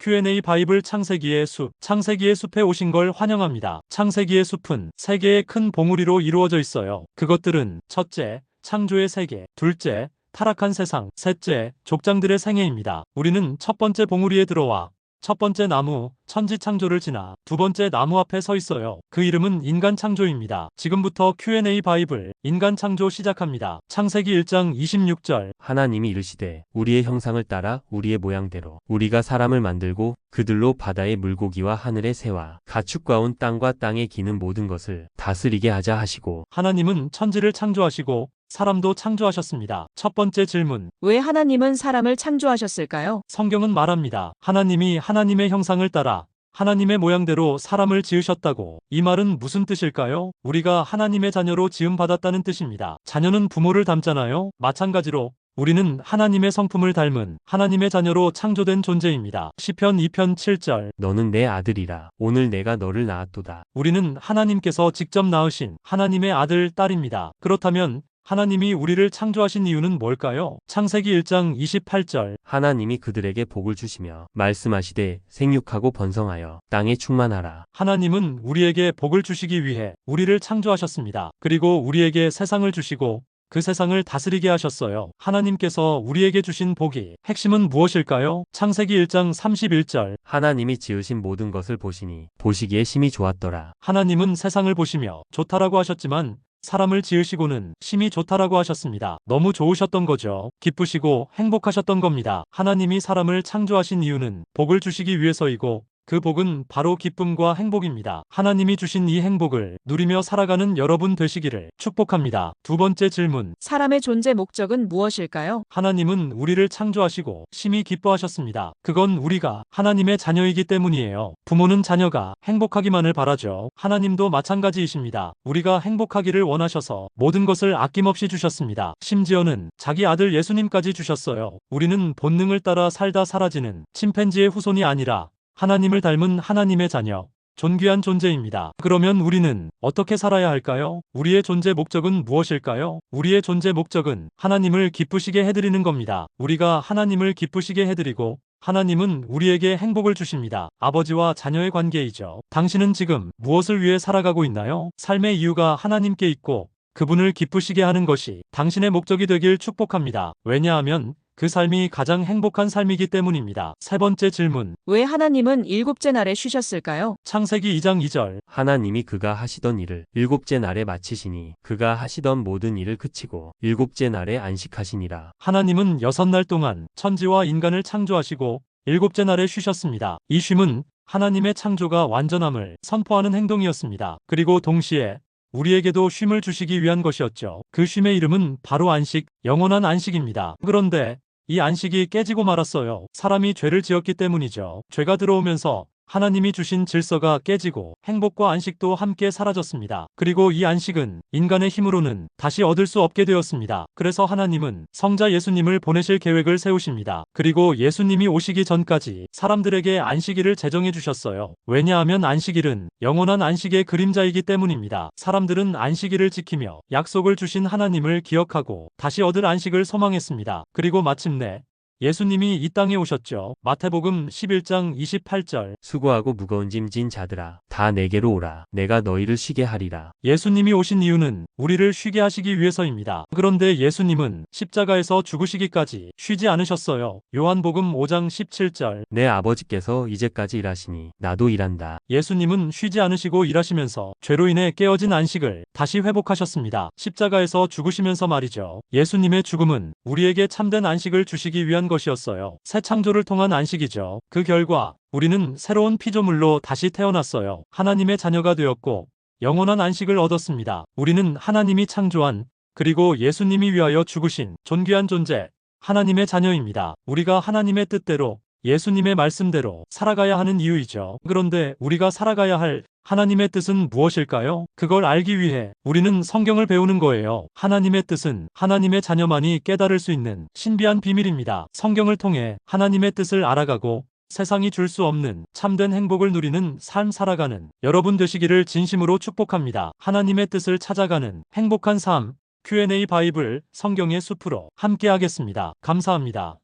Q&A 바이블 창세기의 숲. 창세기의 숲에 오신 걸 환영합니다. 창세기의 숲은 세 개의 큰 봉우리로 이루어져 있어요. 그것들은 첫째, 창조의 세계, 둘째, 타락한 세상, 셋째, 족장들의 생애입니다. 우리는 첫 번째 봉우리에 들어와 첫 번째 나무, 천지 창조를 지나 두 번째 나무 앞에 서 있어요. 그 이름은 인간 창조입니다. 지금부터 Q&A 바이블, 인간 창조 시작합니다. 창세기 1장 26절. 하나님이 이르시되 우리의 형상을 따라 우리의 모양대로 우리가 사람을 만들고 그들로 바다의 물고기와 하늘의 새와 가축과 온 땅과 땅에 기는 모든 것을 다스리게 하자 하시고. 하나님은 천지를 창조하시고 사람도 창조하셨습니다. 첫 번째 질문. 왜 하나님은 사람을 창조하셨을까요? 성경은 말합니다. 하나님이 하나님의 형상을 따라 하나님의 모양대로 사람을 지으셨다고. 이 말은 무슨 뜻일까요? 우리가 하나님의 자녀로 지음받았다는 뜻입니다. 자녀는 부모를 닮잖아요. 마찬가지로 우리는 하나님의 성품을 닮은 하나님의 자녀로 창조된 존재입니다. 시편 2편 7절. 너는 내 아들이라 오늘 내가 너를 낳았도다. 우리는 하나님께서 직접 낳으신 하나님의 아들, 딸입니다. 그렇다면 하나님이 우리를 창조하신 이유는 뭘까요? 창세기 1장 28절. 하나님이 그들에게 복을 주시며 말씀하시되 생육하고 번성하여 땅에 충만하라. 하나님은 우리에게 복을 주시기 위해 우리를 창조하셨습니다. 그리고 우리에게 세상을 주시고 그 세상을 다스리게 하셨어요. 하나님께서 우리에게 주신 복이 핵심은 무엇일까요? 창세기 1장 31절. 하나님이 지으신 모든 것을 보시니 보시기에 심히 좋았더라. 하나님은 세상을 보시며 좋다라고 하셨지만 사람을 지으시고는 심히 좋다라고 하셨습니다. 너무 좋으셨던 거죠. 기쁘시고 행복하셨던 겁니다. 하나님이 사람을 창조하신 이유는 복을 주시기 위해서이고 그 복은 바로 기쁨과 행복입니다. 하나님이 주신 이 행복을 누리며 살아가는 여러분 되시기를 축복합니다. 두 번째 질문. 사람의 존재 목적은 무엇일까요? 하나님은 우리를 창조하시고 심히 기뻐하셨습니다. 그건 우리가 하나님의 자녀이기 때문이에요. 부모는 자녀가 행복하기만을 바라죠. 하나님도 마찬가지이십니다. 우리가 행복하기를 원하셔서 모든 것을 아낌없이 주셨습니다. 심지어는 자기 아들 예수님까지 주셨어요. 우리는 본능을 따라 살다 사라지는 침팬지의 후손이 아니라 하나님을 닮은 하나님의 자녀, 존귀한 존재입니다. 그러면 우리는 어떻게 살아야 할까요? 우리의 존재 목적은 무엇일까요? 우리의 존재 목적은 하나님을 기쁘시게 해드리는 겁니다. 우리가 하나님을 기쁘시게 해드리고 하나님은 우리에게 행복을 주십니다. 아버지와 자녀의 관계이죠. 당신은 지금 무엇을 위해 살아가고 있나요? 삶의 이유가 하나님께 있고 그분을 기쁘시게 하는 것이 당신의 목적이 되길 축복합니다. 왜냐하면 그 삶이 가장 행복한 삶이기 때문입니다. 세 번째 질문. 왜 하나님은 일곱째 날에 쉬셨을까요? 창세기 2장 2절. 하나님이 그가 하시던 일을 일곱째 날에 마치시니 그가 하시던 모든 일을 그치고 일곱째 날에 안식하시니라. 하나님은 6날 동안 천지와 인간을 창조하시고 일곱째 날에 쉬셨습니다. 이 쉼은 하나님의 창조가 완전함을 선포하는 행동이었습니다. 그리고 동시에 우리에게도 쉼을 주시기 위한 것이었죠. 그 쉼의 이름은 바로 안식, 영원한 안식입니다. 그런데 이 안식이 깨지고 말았어요. 사람이 죄를 지었기 때문이죠. 죄가 들어오면서 하나님이 주신 질서가 깨지고 행복과 안식도 함께 사라졌습니다. 그리고 이 안식은 인간의 힘으로는 다시 얻을 수 없게 되었습니다. 그래서 하나님은 성자 예수님을 보내실 계획을 세우십니다. 그리고 예수님이 오시기 전까지 사람들에게 안식일을 제정해 주셨어요. 왜냐하면 안식일은 영원한 안식의 그림자이기 때문입니다. 사람들은 안식일을 지키며 약속을 주신 하나님을 기억하고 다시 얻을 안식을 소망했습니다. 그리고 마침내 예수님이 이 땅에 오셨죠. 마태복음 11장 28절. 수고하고 무거운 짐 진 자들아 다 내게로 오라. 내가 너희를 쉬게 하리라. 예수님이 오신 이유는 우리를 쉬게 하시기 위해서입니다. 그런데 예수님은 십자가에서 죽으시기까지 쉬지 않으셨어요. 요한복음 5장 17절. 내 아버지께서 이제까지 일하시니 나도 일한다. 예수님은 쉬지 않으시고 일하시면서 죄로 인해 깨어진 안식을 다시 회복하셨습니다. 십자가에서 죽으시면서 말이죠. 예수님의 죽음은 우리에게 참된 안식을 주시기 위한 것이었어요. 새 창조를 통한 안식이죠. 그 결과 우리는 새로운 피조물로 다시 태어났어요. 하나님의 자녀가 되었고 영원한 안식을 얻었습니다. 우리는 하나님이 창조한 그리고 예수님이 위하여 죽으신 존귀한 존재, 하나님의 자녀입니다. 우리가 하나님의 뜻대로 예수님의 말씀대로 살아가야 하는 이유이죠. 그런데 우리가 살아가야 할 하나님의 뜻은 무엇일까요? 그걸 알기 위해 우리는 성경을 배우는 거예요. 하나님의 뜻은 하나님의 자녀만이 깨달을 수 있는 신비한 비밀입니다. 성경을 통해 하나님의 뜻을 알아가고 세상이 줄 수 없는 참된 행복을 누리는 삶 살아가는 여러분 되시기를 진심으로 축복합니다. 하나님의 뜻을 찾아가는 행복한 삶, Q&A 바이블 성경의 숲으로 함께 하겠습니다. 감사합니다.